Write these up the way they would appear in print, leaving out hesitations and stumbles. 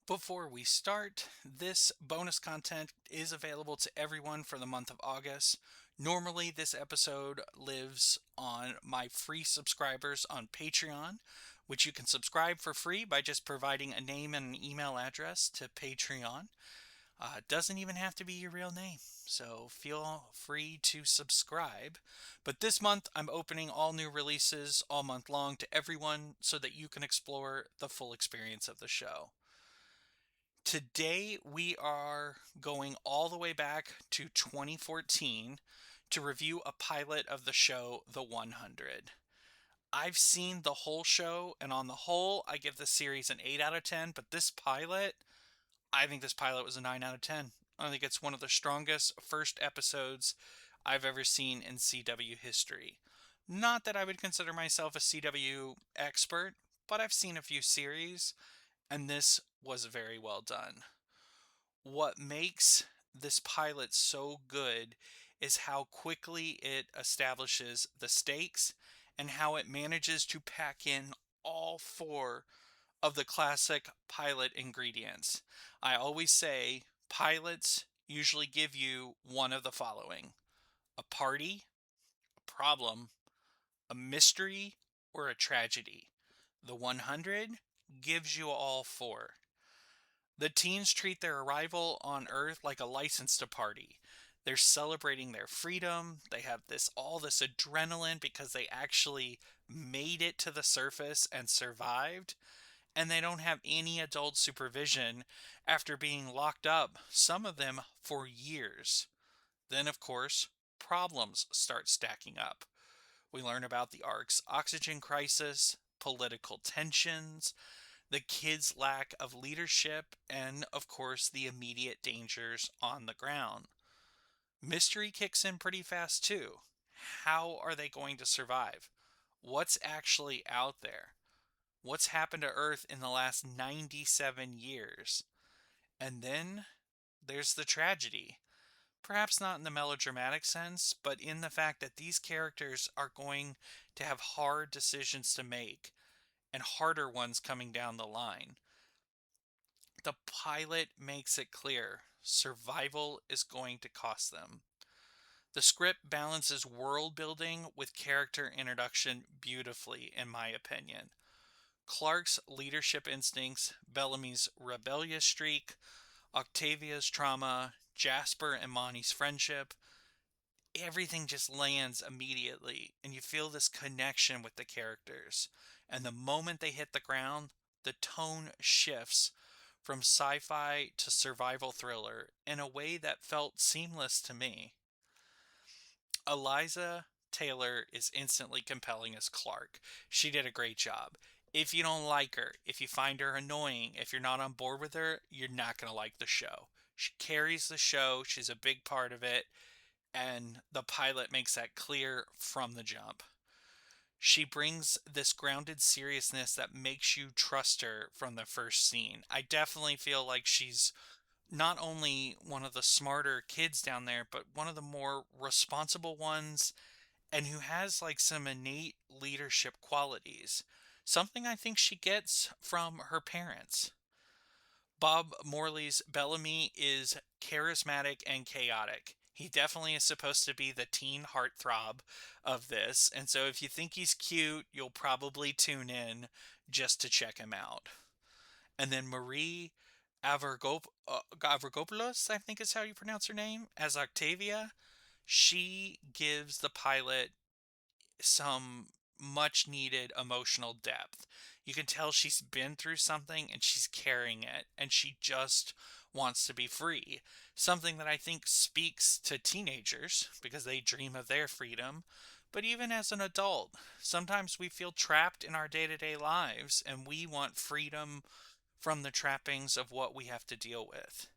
Before we start, this bonus content is available to everyone for the month of August. Normally, this episode lives on my free subscribers on Patreon, which you can subscribe for free by just providing a name and an email address to Patreon. It doesn't even have to be your real name, so feel free to subscribe. But this month, I'm opening all new releases all month long to everyone so that you can explore the full experience of the show. Today, we are going all the way back to 2014 to review a pilot of the show The 100. I've seen the whole show, and on the whole, I give the series an 8 out of 10, but I think this pilot was a 9 out of 10. I think it's one of the strongest first episodes I've ever seen in CW history. Not that I would consider myself a CW expert, but I've seen a few series, and this was very well done. What makes this pilot so good is how quickly it establishes the stakes and how it manages to pack in all four of the classic pilot ingredients. I always say pilots usually give you one of the following: a party, a problem, a mystery, or a tragedy. The 100 gives you all four. The teens treat their arrival on Earth like a license to party. They're celebrating their freedom. They have this adrenaline because they actually made it to the surface and survived. And they don't have any adult supervision after being locked up, some of them for years. Then, of course, problems start stacking up. We learn about the Ark's oxygen crisis, political tensions, the kids' lack of leadership, and of course, the immediate dangers on the ground. Mystery kicks in pretty fast too. How are they going to survive? What's actually out there? What's happened to Earth in the last 97 years? And then there's the tragedy. Perhaps not in the melodramatic sense, but in the fact that these characters are going to have hard decisions to make and harder ones coming down the line. The pilot makes it clear survival is going to cost them. The script balances world building with character introduction beautifully, in my opinion. Clark's leadership instincts, Bellamy's rebellious streak, Octavia's trauma, Jasper and Monty's friendship, everything just lands immediately, and you feel this connection with the characters. And the moment they hit the ground, the tone shifts from sci fi to survival thriller in a way that felt seamless to me. Eliza Taylor is instantly compelling as Clark. She did a great job. If you don't like her, if you find her annoying, if you're not on board with her, you're not going to like the show. She carries the show, she's a big part of it, and the pilot makes that clear from the jump. She brings this grounded seriousness that makes you trust her from the first scene. I definitely feel like she's not only one of the smarter kids down there, but one of the more responsible ones and who has like some innate leadership qualities. Something I think she gets from her parents. Bob Morley's Bellamy is charismatic and chaotic. He definitely is supposed to be the teen heartthrob of this, and so if you think he's cute, you'll probably tune in just to check him out. And then Marie Avragopoulos, I think is how you pronounce her name, as Octavia. She gives the pilot some much needed emotional depth. You can tell she's been through something and she's carrying it, and she just wants to be free. Something that I think speaks to teenagers because they dream of their freedom. But even as an adult, sometimes we feel trapped in our day to day lives and we want freedom from the trappings of what we have to deal with.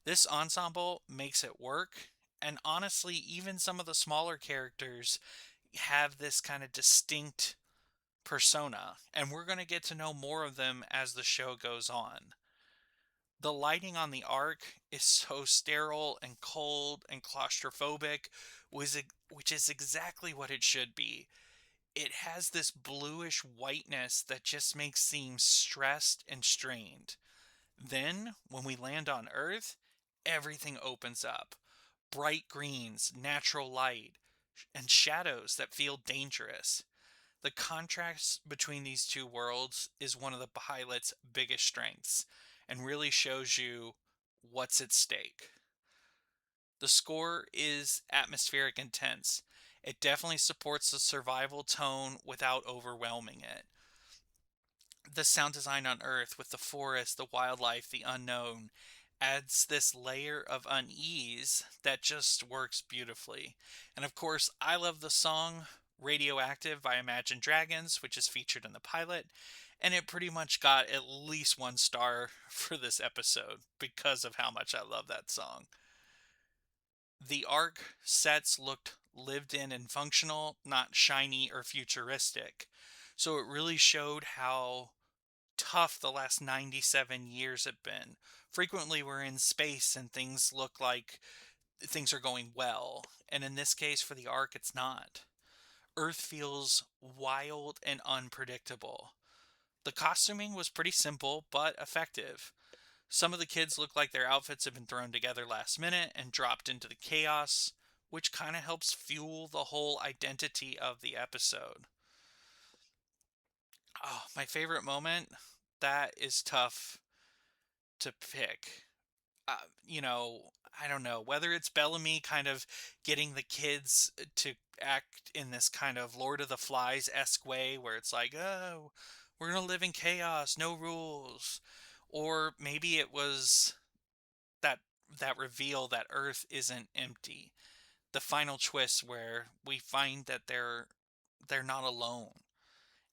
This ensemble makes it work, and honestly, even some of the smaller characters have this kind of distinct persona, and we're going to get to know more of them as the show goes on. The lighting on the Ark is so sterile and cold and claustrophobic, which is exactly what it should be. It has this bluish whiteness that just makes seem stressed and strained. Then, when we land on Earth, everything opens up. Bright greens, natural light, and shadows that feel dangerous. The contrast between these two worlds is one of the pilot's biggest strengths and really shows you what's at stake. The score is atmospheric intense. It definitely supports the survival tone without overwhelming it. The sound design on Earth with the forest, the wildlife, the unknown adds this layer of unease that just works beautifully. And of course, I love the song Radioactive by Imagine Dragons, which is featured in the pilot, and it pretty much got at least 1 star for this episode because of how much I love that song. The Ark sets looked lived in and functional, not shiny or futuristic. So it really showed how tough the last 97 years have been. Frequently, we're in space and things look like things are going well. And in this case, for the Ark, it's not. Earth feels wild and unpredictable. The costuming was pretty simple but effective. Some of the kids look like their outfits have been thrown together last minute and dropped into the chaos, which kind of helps fuel the whole identity of the episode. Oh, my favorite moment? That is tough to pick. You know, I don't know whether it's Bellamy kind of getting the kids to act in this kind of Lord of the Flies esque way where it's like, oh, we're gonna live in chaos, no rules, or maybe it was that that reveal that Earth isn't empty. The final twist where we find that they're not alone.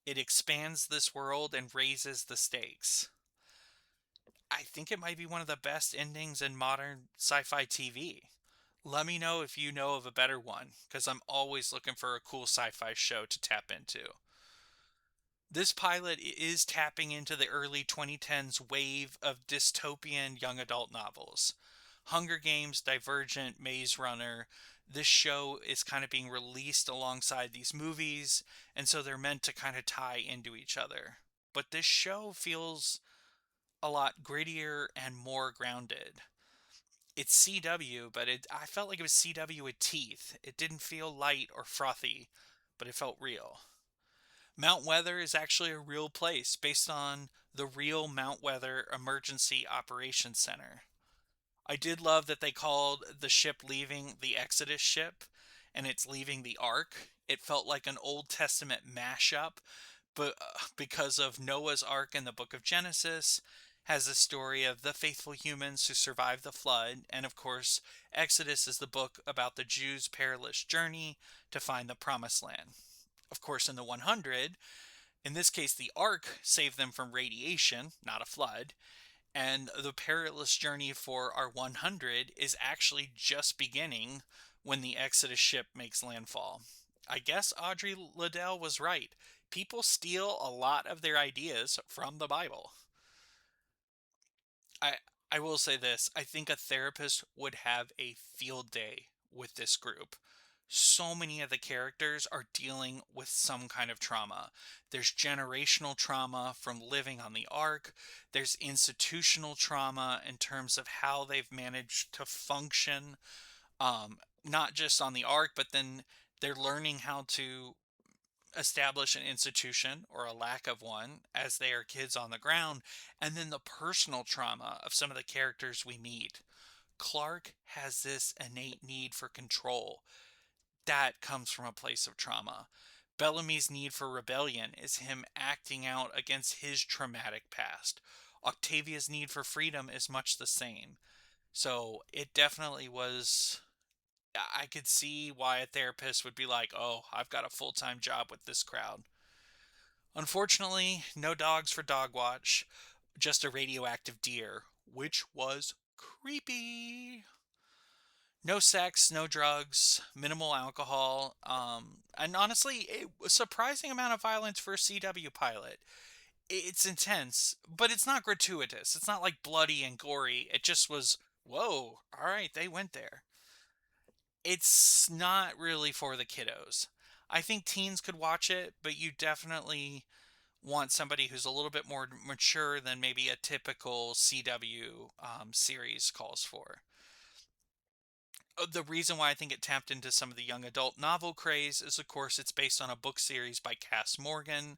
It expands this world and raises the stakes. I think it might be one of the best endings in modern sci-fi TV. Let me know if you know of a better one, because I'm always looking for a cool sci-fi show to tap into. This pilot is tapping into the early 2010s wave of dystopian young adult novels. Hunger Games, Divergent, Maze Runner. This show is kind of being released alongside these movies, and so they're meant to kind of tie into each other. But this show feels a lot grittier and more grounded. It's CW, but I felt like it was CW with teeth. It didn't feel light or frothy, but it felt real. Mount Weather is actually a real place based on the real Mount Weather Emergency Operations Center. I did love that they called the ship leaving the Exodus ship and it's leaving the Ark. It felt like an Old Testament mashup, but because of Noah's Ark in the book of Genesis has a story of the faithful humans who survived the flood, and of course, Exodus is the book about the Jews' perilous journey to find the promised land. Of course, in the 100, in this case, the Ark saved them from radiation, not a flood, and the perilous journey for our 100 is actually just beginning when the Exodus ship makes landfall. I guess Audrey Liddell was right. People steal a lot of their ideas from the Bible. I I will say this. I think a therapist would have a field day with this group. So many of the characters are dealing with some kind of trauma. There's generational trauma from living on the ark. There's institutional trauma in terms of how they've managed to function, not just on the ark, but then they're learning how to establish an institution or a lack of one as they are kids on the ground, and then the personal trauma of some of the characters we meet. Clark has this innate need for control that comes from a place of trauma. Bellamy's need for rebellion is him acting out against his traumatic past. Octavia's need for freedom is much the same. So it definitely was. I could see why a therapist would be like, oh, I've got a full time job with this crowd. Unfortunately, no dogs for dog watch, just a radioactive deer, which was creepy. No sex, no drugs, minimal alcohol, and honestly, a surprising amount of violence for a CW pilot. It's intense, but it's not gratuitous. It's not like bloody and gory. It just was, whoa, all right, they went there. It's not really for the kiddos. I think teens could watch it, but you definitely want somebody who's a little bit more mature than maybe a typical CW series calls for. The reason why I think it tapped into some of the young adult novel craze is, of course, it's based on a book series by Cass Morgan.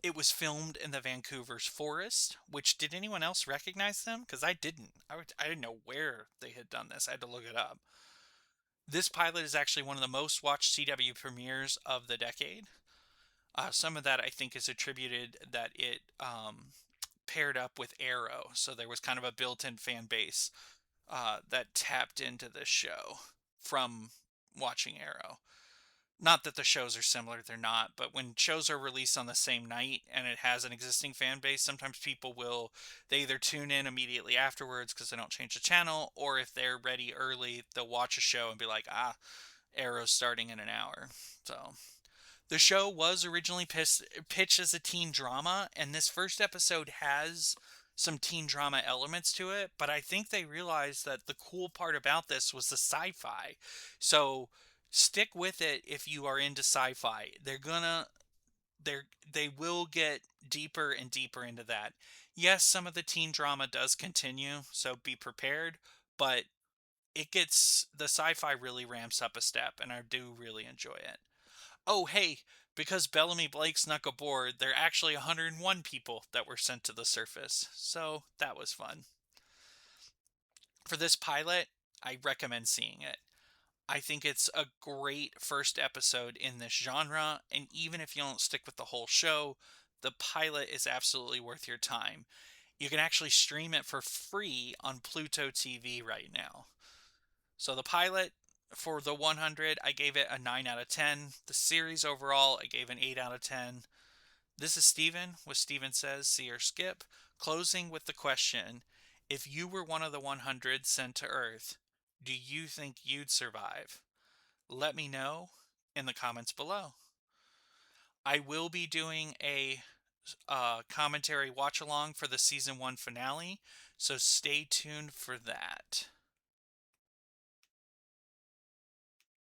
It was filmed in the Vancouver's forest, which did anyone else recognize them? Because I didn't. I didn't know where they had done this. I had to look it up. This pilot is actually one of the most watched CW premieres of the decade. Some of that I think is attributed that it paired up with Arrow, so there was kind of a built-in fan base that tapped into this show from watching Arrow. Not that the shows are similar, they're not, but when shows are released on the same night and it has an existing fan base, sometimes people will, they either tune in immediately afterwards because they don't change the channel, or if they're ready early, they'll watch a show and be like, ah, Arrow's starting in an hour. So the show was originally pitched as a teen drama, and this first episode has some teen drama elements to it, but I think they realized that the cool part about this was the sci-fi. So stick with it if you are into sci-fi. They will get deeper and deeper into that. Yes, some of the teen drama does continue, so be prepared, but the sci-fi really ramps up a step, and I do really enjoy it. Oh, hey, because Bellamy Blake snuck aboard, there are actually 101 people that were sent to the surface. So that was fun. For this pilot, I recommend seeing it. I think it's a great first episode in this genre, and even if you don't stick with the whole show, the pilot is absolutely worth your time. You can actually stream it for free on Pluto TV right now. So the pilot for the 100, I gave it a 9 out of 10. The series overall, I gave an 8 out of 10. This is Steven with Steven Says See or Skip, closing with the question, if you were one of the 100 sent to Earth, do you think you'd survive? Let me know in the comments below. I will be doing a commentary watch along for the season 1 finale, so stay tuned for that.